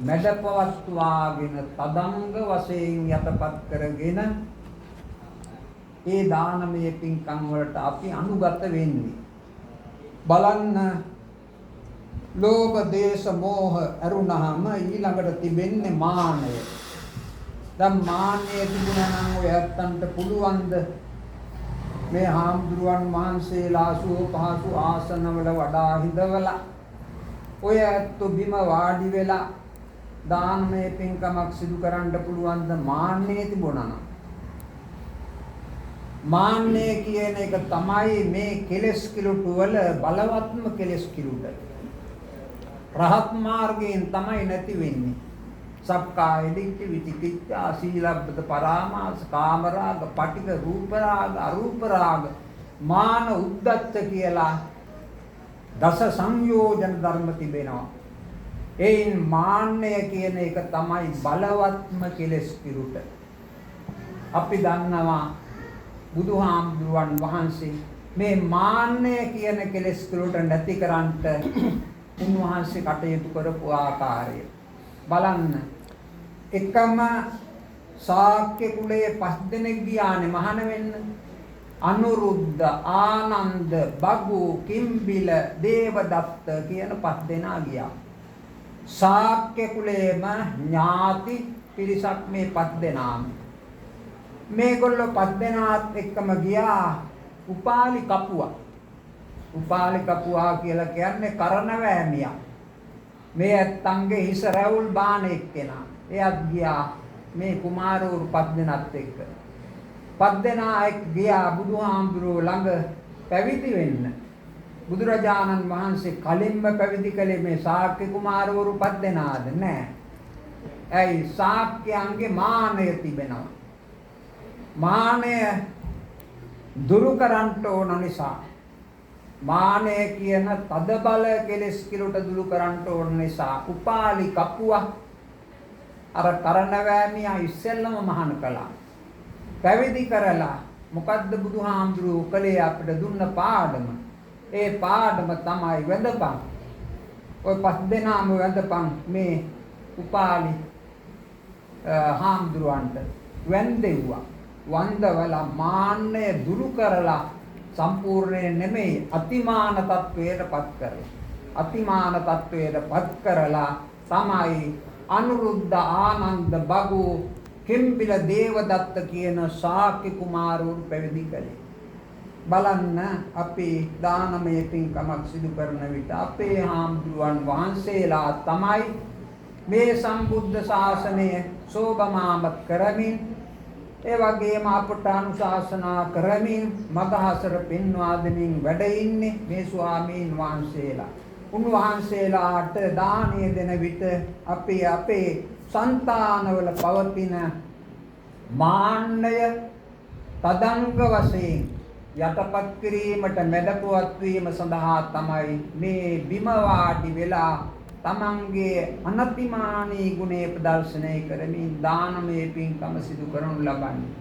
මැඩපවත්වාගෙන තදංග වශයෙන් යටපත් කරගෙන ඒ දානමය පින්කම් වලට අපි අනුගත වෙන්නේ බලන්න ලෝභ දේශ මෝහ අරුණහම ඊළඟට තිබෙන්නේ මානය. දැන් මානය තිබුණා නම් ඔය ඇත්තන්ට පුළුවන්ද මේ හාමුදුරුවන් වහන්සේලා සුවපහසු ආසනවල වඩා හිඳවලා ඔය ඇත්තු බිම වාඩි වෙලා දානමය පින්කමක් සිදු කරන්න පුළුවන් ද මාන්නේ තිබුණා නම් මාන්නේ කියන එක තමයි මේ කෙලෙස් කිලුට වල බලවත්ම කෙලෙස් කිලුට රහත් මාර්ගයෙන් තමයි නැති වෙන්නේ සක්කාය දිට්ඨි විචිකිච්ඡා සීලබ්බත පරාමාස කාමරාග පටිඝ රූපරාග අරූපරාග මාන උද්දච්ච කියලා දස සංයෝජන ධර්ම තිබෙනවා. එයින් මාන්නය කියන එක තමයි බලවත්ම කෙලෙස් කිරුට. අපි දන්නවා බුදුහාමුදුරුවන් වහන්සේ මේ මාන්නය කියන කෙලෙස් කිරුට නැති කරන්නට උන්වහන්සේ කටයුතු කරපු ආකාරය බලන්න. එකම ශාක්‍ය කුලයේ 5 දෙනෙක් ගියානේ මහාන වෙන්න. අනුරුද්ධ ආනන්ද බගු කිම්බිල දේවදත්ත කියන 5 දෙනා ගියා. ශාක්‍ය කුලයේම ඥාති පිරිසක් මේ 5 දෙනාම. මේගොල්ලෝ 5 දෙනාත් එක්කම ගියා උපාලි කපුවා. උපාලි කපුවා කියලා කියන්නේ කරණවැමියා. මේ ඇත්තන්ගේ හිස රැවුල් බාන එක්කෙනා. එයත් ගියා මේ කුමාරවරු 5 දෙනාත් එක්ක. 5 දෙනා ගියා බුදුහාමුදුරුවෝ ළඟ පැවිදි වෙන්න. බුදුරජාණන් වහන්සේ කලින්ම පැවිදි කළේ මේ ශාක්‍ය කුමාරවරු 5 දෙනාද නෑ. ඇයි ශාක්‍යයන්ගේ මානය තිබෙනවා. මානය දුරු කරන්න ඕන නිසා මානය කියන තද බල කෙලෙස් කිලුට දුරු කරන්න ඕන නිසා උපාලි කපුවා අර කරණවැමියා ඉස්සෙල්ලම මහාන කළා. පැවිදි කරලා මොකද්ද බුදුහාමුදුරුවෝ කලේ අපිට දුන්න පාඩම? ඒ පාඩම තමයි වැඳපන්. ඔය 5 දෙනාම වැඳපන් මේ උපාලි හාමුදුරුවන්ට වැඳෙව්වා. වන්දවලා මාන්නය දුරු කරලා සම්පූර්ණයෙන් නෙමෙයි අතිමාන තත්වයටපත් කරලා. අතිමාන තත්වයටපත් කරලා තමයි අනුරුද්ධ ආනන්ද බගු කිම්බිල දේවදත්ත කියන ශාක්‍ය කුමාරවරු පැවිදි කළේ. බලන්න අපි දානමය පින්කමක් සිදු කරන විට අපේ හාමුදුරුවන් වහන්සේලා තමයි මේ සම්බුද්ධ ශාසනය සෝභමාමත් කරමින් ඒ වගේම අපට අනුශාසනා කරමින් මගහසර පෙන්වා දෙමින් වැඩ ඉන්නේ මේ ස්වාමීන් වහන්සේලා. උන්වහන්සේලාට දානය දෙන විට අපි අපේ సంతానවල පවතින මාන්නය තදංග වශයෙන් යටපත් කිරීමට මැඩපුවත් වීම සඳහා තමයි මේ බිම වාඩි වෙලා තමන්ගේ අනතිමානී ගුණේ ප්‍රදර්ශනය කරමින් දානමය පින්කම සිදු කරනු ලබන්නේ.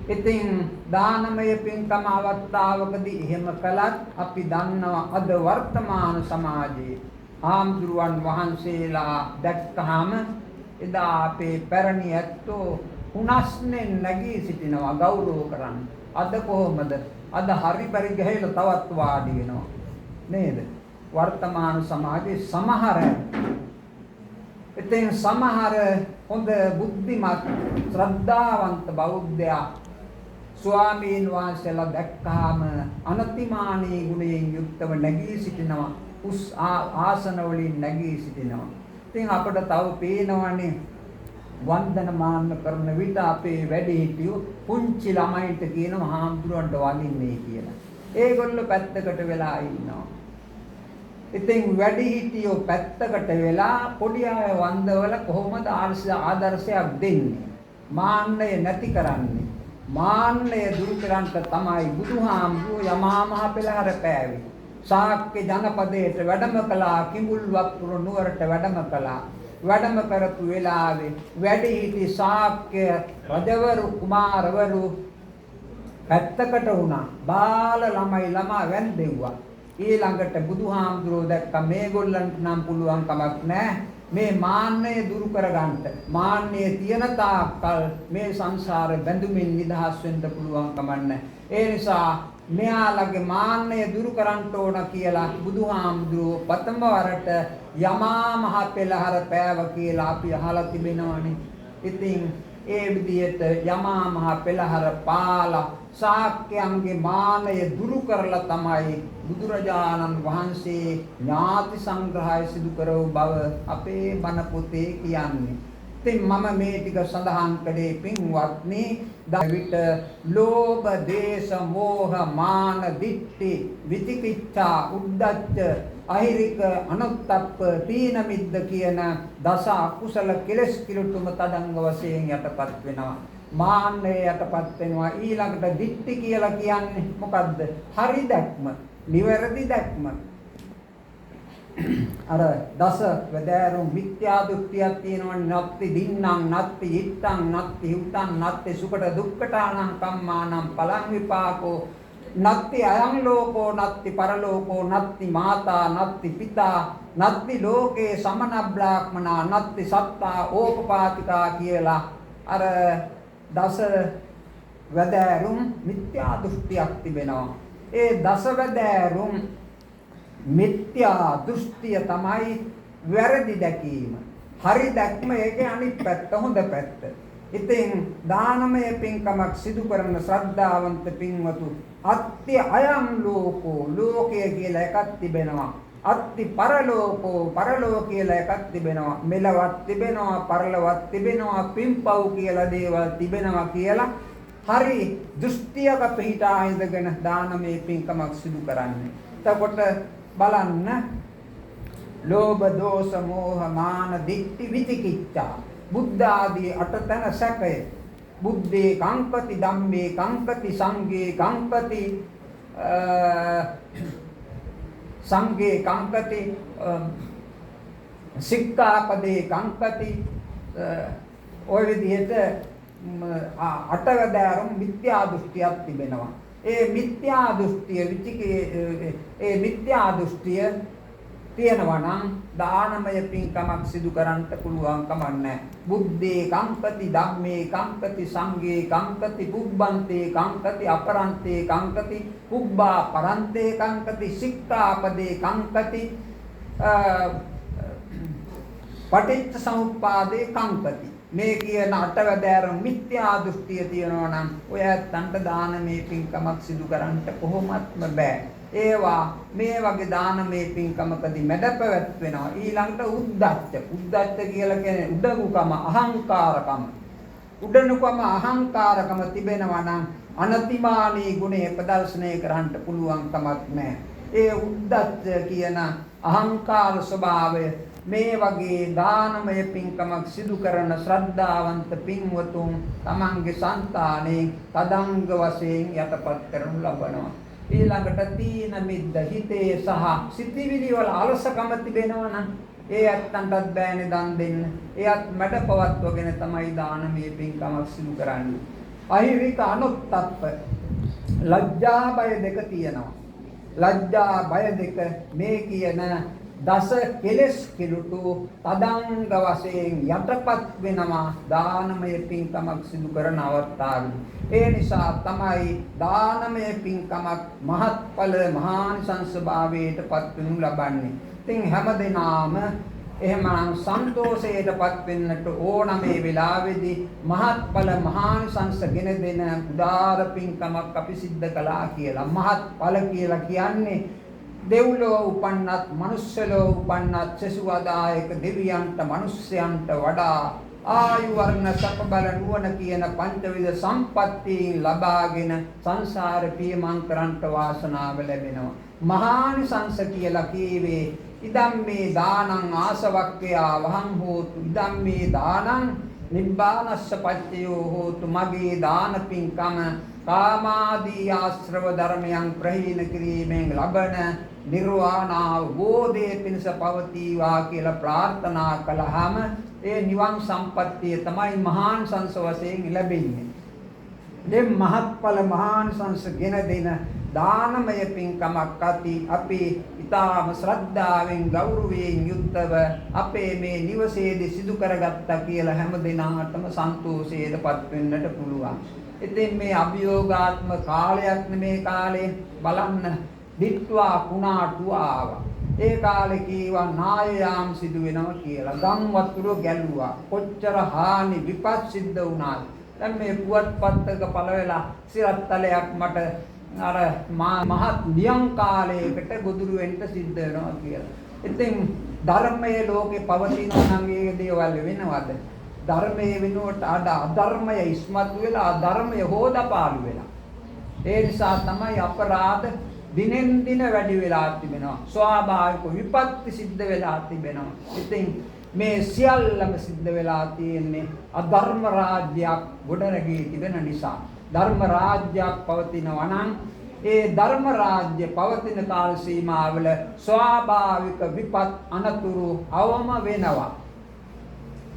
ඉතින් දානමය පින්කම අවස්ථාවකදී එහෙම කළත් අපි දන්නවා අද වර්තමාන සමාජයේ හාමුදුරුවන් වහන්සේලා දැක්කහම එදා අපේ පැරණි ඇත්තෝ හුනස්නේ නැගී සිටිනවා ගෞරව කරන්න. අද කොහොමද? අද හරි පරි ගහලා තවත් වාඩි වෙනවා නේද? වර්තමාන සමාජයේ සමහර ඉතින් සමහර හොඳ බුද්ධිමත් ශ්‍රද්ධාවන්ත බෞද්ධයා ස්වාමීන් වහන්සේලා දැක්කහම අනතිමානී ගුණයෙන් යුක්තව නැගී සිටිනවා. උස් ආසන වලින් නැගී සිටිනවා. ඉතින් අපිට තව පේනවනේ වන්දනමාන කරන විට අපේ වැඩිහිටියෝ පුංචි ළමයින්ට කියනවා හාමුදුරුවන්ට වඳින්නේ කියලා. ඒගොල්ලෝ පැත්තකට වෙලා ඉන්නවා. ඉතින් වැඩිහිටියෝ පැත්තකට වෙලා පොඩි අය වන්දවල කොහොමද ආදර්ශයක් දෙන්නේ? මාන්නය නැති කරන්නේ. මාන්නය දුරු කරන්න තමයි බුදුහාමුදුරුවෝ යමහා මහ පෙළහර පෑවේ. ශාක්‍ය ජනපදයට වැඩම කළා. කිඹුල්වත්පුර නුවරට වැඩම කළා. වැඩම කරපු වෙලාවේ වැඩිහිටි ශාක්‍ය රජවරු කුමාරවරු පැත්තකට වුණා. බාල ළමයි ළමා වැන්දෙව්වා. ඊළඟට බුදුහාමුදුරුවෝ දැක්ක මේගොල්ලන්ට නම් පුළුවන් කමක් නැහැ. මේ මාන්නය දුරු කරගන්න. මාන්නය තියෙන තාක්කල් මේ සංසාරේ බැඳුමින් නිදහස් වෙන්න පුළුවන් කමන්නේ. ඒ නිසා මෙයාලගේ මාන්නය දුරු කරන්න ඕන කියලා බුදුහාමුදුරුවෝ ප්‍රථම වරට යමා මහ පෙළහර පෑව කියලා අපි අහලා තිබෙනවානේ. ඉතින් ඒ විදිහට යමා මහ පෙළහර පාලා ශාක්‍යයන්ගේ මානය දුරු කරලා තමයි බුදුරජාණන් වහන්සේ ඥාති සංග්‍රහය සිදු කරව බව අපේ බණ පොතේ කියන්නේ. ඉතින් මම මේ ටික සඳහන් කළේ පින්වත්නි දවිට ලෝභ දේශ මෝහ මාන දිට්ඨි විචිකිච්ඡා උද්ධච්ච අහිරික අනුත්තප්ප තීන මිද්ද කියන දස අකුසල කෙලෙස් කිලුතුම තදංග වශයෙන් යටපත් වෙනවා. මාන්නය යටපත් වෙනවා. ඊළඟට දිට්ඨි කියලා කියන්නේ මොකද්ද? හරි දැක්ම, නිවැරදි දැක්ම. අර දස වැදෑරුම් මිත්‍යා දෘෂ්ටියක් තියෙනවා. නත්ති දින්නම් නත්ති ඉත්තං නත්ති හුතං නත්ති සුකට දුක්ඛටානං කම්මානං පලං විපාකෝ නත්ති අයං ලෝකෝ නත්ති පරලෝකෝ නත්ති මාතා නත්ති පිතා නත්ති ලෝකේ සමන බ්‍රාහ්මනා නත්ති සත්තා ඕපපාතිකා කියලා අර දස වැදෑරුම් මිත්‍යා දෘෂ්ටියක් තිබෙනවා. ඒ දස වැදෑරුම් මිත්‍යා දෘෂ්ටිය තමයි වැරදි දැකීම. හරි දැක්ම ඒකේ අනිත් පැත්ත හොඳ පැත්ත. ඉතින් දානමය පින්කමක් සිදු කරන ශ්‍රද්ධාවන්ත පින්වතු අත්ති අයම් ලෝකෝ ලෝකය කියලා එකක් තිබෙනවා. අත්ති පරලෝකෝ පරලෝක කියලා එකක් තිබෙනවා. මෙලවත් තිබෙනවා, පරලවත් තිබෙනවා, පින්පව් කියලා දේවල් තිබෙනවා කියලා හරි දෘෂ්ටියක පිහිටා ඉඳගෙන දානමය පින්කමක් සිදු කරන්නේ. එතකොට බලන්න ලෝභ දෝෂ මෝහ මාන දිට්ඨි විචිකිච්ඡා බුද්ධ ආදී අටතන සැකය බුද්ධේ කංකති ධම්මේ කංකති සංඝේ කංකති සංඝේ කංකති සික්ඛාපදේ කංකති ඔය විදිහට අටවැදෑරුම් මිත්‍යා දෘෂ්ටියක් තිබෙනවා. ඒ මිත්‍යා දෘෂ්ටිය ඒ මිත්‍යා දෘෂ්ටිය තියෙනවා නම් දානමය පින්කමක් සිදු කරන්න පුළුවන් කමක් නැහැ. බුද්ධේ කංකති ධම්මේ කංකති සංඝේ කංකති පුබ්බන්තේ කංකති අපරන්තේ කංකති පුබ්බා පරන්තේ කංකති සික්ඛාපදේ කංකති පටිච්ච සමුප්පාදේ කංකති. මේ කියන අටවැදෑරුම් මිත්‍යා දෘෂ්ටිය තියෙනවා නම් ඔය ඇත්තන්ට දානමය පින්කමක් සිදු කරන්න කොහොමත්ම බෑ. ඒවා මේ වගේ දානමය පින්කමකදී මැඩපැවැත් වෙනවා. ඊළඟට උද්ධච්ච. උද්ධච්ච කියලා කියන්නේ උඩඟුකම, අහංකාරකම. උඩඟුකම, අහංකාරකම තිබෙනවා නම් අනතිමානී ගුණය ප්‍රදර්ශනය කරන්න පුළුවන් කමක් නැහැ. ඒ උද්ධච්ච කියන අහංකාර ස්වභාවය මේ වගේ දානමය පින්කමක් සිදු කරන ශ්‍රද්ධාවන්ත පින්වතුන් තමන්ගේ సంతානේ තදංග වශයෙන් යටපත් කරනු ලබනවා. ඊළඟට තීන මිද්ද හිතේ සහ සිතිවිලි වල අලසකම තිබෙනවා නම් ඒ ඇත්තන්ටත් බෑනේ දන් දෙන්න. එයත් මැඩපවත්වගෙන තමයි දානමය පින්කමක් සිදු කරන්නේ. අහිරික අනුත්තප්ප ලැජ්ජා බය දෙක තියෙනවා. ලැජ්ජා බය දෙක මේ කියන දස කෙලෙස් කිලුටු තදංග වශයෙන් යටපත් වෙනවා දානමය පින්කමක් සිදු කරන අවස්ථාවේ. ඒ නිසා තමයි දානමය පින්කමක් මහත්ඵල මහානිසංස භාවයට පත් වෙනු ලබන්නේ. ඉතින් හැමදෙනාම එහෙමනම් සන්තෝෂයටපත් වෙන්නට ඕන මේ වෙලාවේදී මහත්ඵල මහානිසංස ගෙන දෙන උදාර පින්කමක් අපි සිද්ධ කළා කියලා. මහත්ඵල කියලා කියන්නේ දෙව්ලොව උපන්නත් මනුස්සලොව උපන්නත් සසුවදායක දෙවියන්ට මනුස්සයන්ට වඩා ආයු වර්ණ සප බල නුවණ කියන පංචවිධ සම්පත්තීන් ලබාගෙන සංසාර පියමන් කරන්ට වාසනාව ලැබෙනවා. මහානිසංස කියලා කීවේ ඉදම් මේ දානං ආසවක්ඛයා වහං හෝතු ඉදම් මේ දානං නිබ්බානස්ස පච්චයෝ හෝතු මගේ දාන පින්කම කාමාදී ආශ්‍රව ධර්මයන් ප්‍රහීන කිරීමෙන් ලබන නිර්වාණ අවබෝධයේ පිණිස පවතිවා කියලා ප්‍රාර්ථනා කළාම ඒ නිවන් සම්පත්තිය තමයි මහානිසංස වශයෙන් ලැබෙන්නේ. මේ මහත්ඵල මහානිසංස ගෙන දෙන දානමය පින්කමක් අපි ඊටාම ශ්‍රද්ධාවෙන් ගෞරවයෙන් යුක්තව අපේ මේ නිවසේදී සිදු කරගත්තා කියලා හැම දිනාටම සන්තෝෂයටපත් වෙන්නට පුළුවන්. ඉතින් මේ අභියෝගාත්මක කාලයක් නෙමේ කාලේ බලන්න දිට්වා කුණාටුව ආවා. ඒ කාලේ කීවා නායයාම් සිදු වෙනවා කියලා. ගම් වතුර ගැලුවා. කොච්චර හානි විපත් සිද්ධ වුණාද? දැන් මේ පුවත්පත්ක පළ වෙලා සිරත්තලයක් මට අර මහත් නියං කාලයකට ගොදුරු වෙන්න සිද්ධ වෙනවා කියලා. ඉතින් ධර්මයේ ලෝකේ පවතිනවා නම් ඒ දේවල් වෙනවද? ධර්මයේ වෙනුවට අධර්මය ඉස්මතු වෙලා අධර්මය හොදපාලු වෙලා. ඒ නිසා තමයි අපරාධ දිනෙන් දින වැඩි වෙලා තිබෙනවා. ස්වාභාවික විපත්ති සිද්ධ වෙලා තිබෙනවා. ඉතින් මේ සියල්ලම සිද්ධ වෙලා තියෙන්නේ අධර්ම රාජ්‍යයක් ගොඩනැගී තිබෙන නිසා. ධර්ම රාජ්‍යයක් පවතිනවා නම් ඒ ධර්ම රාජ්‍ය පවතින කාල සීමාවල ස්වාභාවික විපත් අනතුරු අවම වෙනවා.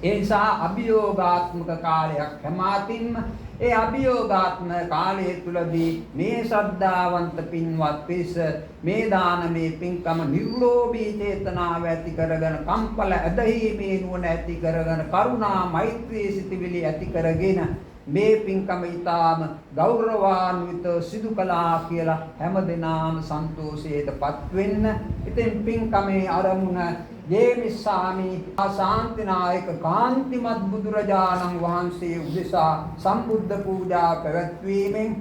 ඒ නිසා අභියෝගාත්මක කාලයක් හැමාතින්ම ඒ අභියෝගාත්මක කාලය තුලදී මේ ශ්‍රද්ධාවන්ත පින්වත් පිරිස මේ දානමේ පින්කම නිර්ලෝභී චේතනාව ඇති කරගෙන කම්පල ඇදහිීමේ නුවණ ඇති කරගෙන කරුණා මෛත්‍රී සිතිවිලි ඇති කරගෙන මේ පින්කම ඊටාම ගෞරවාන්විතව සිදු කළා කියලා හැමදෙනාම සන්තෝෂයටපත් වෙන්න. ඉතින් පින්කමේ ආරමුණ ජේමිස්සාමි ආශාන්තිනායක කාන්තිමත් බුදුරජාණන් වහන්සේ උදෙසා සම්බුද්ධ පූජා පැවැත්වීමෙන්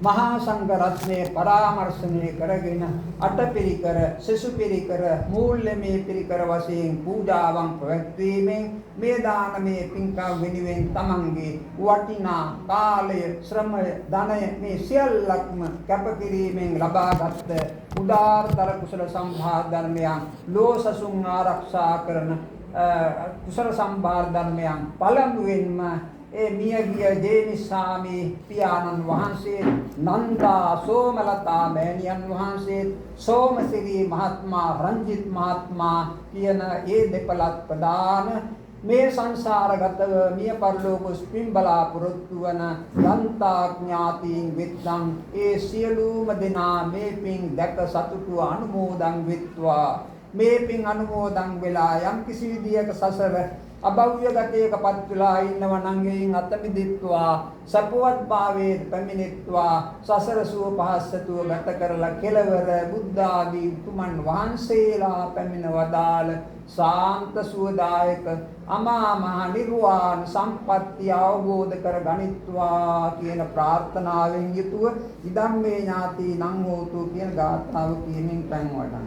මහා සංඝ රත්නයේ පරාමර්ශනය කරගෙන අටපිරිකර සෙසුපිරිකර මූල්‍යමය පිරිකර වශයෙන් පූජාවන් පැවැත්වීමෙන් මේ දානමේ පින්කම් වෙනුවෙන් තමන්ගේ වටිනා කාලය ශ්‍රමය ධනය මේ සියල්ලක්ම කැපකිරීමෙන් ලබාගත් උදාාරතර කුසල සම්භාර ධර්මයන් ලෝසසුන් ආරක්ෂා කරන කුසල සම්භාර ධර්මයන් පළමුවෙන්ම ඒ මියගිය ජේනිස්සාමි පියාණන් වහන්සේ නන්දා සෝමලතා මෑණියන් වහන්සේ සෝමසිරි මහත්මයා රංජිත් මහත්මයා කියන ඒ දෙපළත් ප්‍රදාන මේ සංසාරගතව මිය පරලෝක ස්පින් බලාපොරොත්තු වන යන්තා ඥාතීන් වෙත්නම් ඒ සියලුම දෙනා මේ පින් දැක සතුටු අනුමෝදන් වෙත්වා. මේ පින් අනුමෝදන් වෙලා යම් කිසි විදියක සසර අභව්‍ය ගතයකපත් වෙලා ඉන්නව නම් එයින් අත මිදිත්වා සපවත් භාවයේ පැමිණෙත්වා සසර සුව පහස්සතුව ගත කරලා කෙලවර බුද්ධ ආදී උතුමන් වහන්සේලා පැමිණ වදාළ සාන්ත සුවදායක අමා මහ නිර්වාණ සම්පත්තිය අවබෝධ කර ගනිත්වා කියන ප්‍රාර්ථනාවෙන් යුතුව ඉදම්මේ ඥාති නං හෝතු කියන ගාථාව කියමින් පෙන් වඩන්න.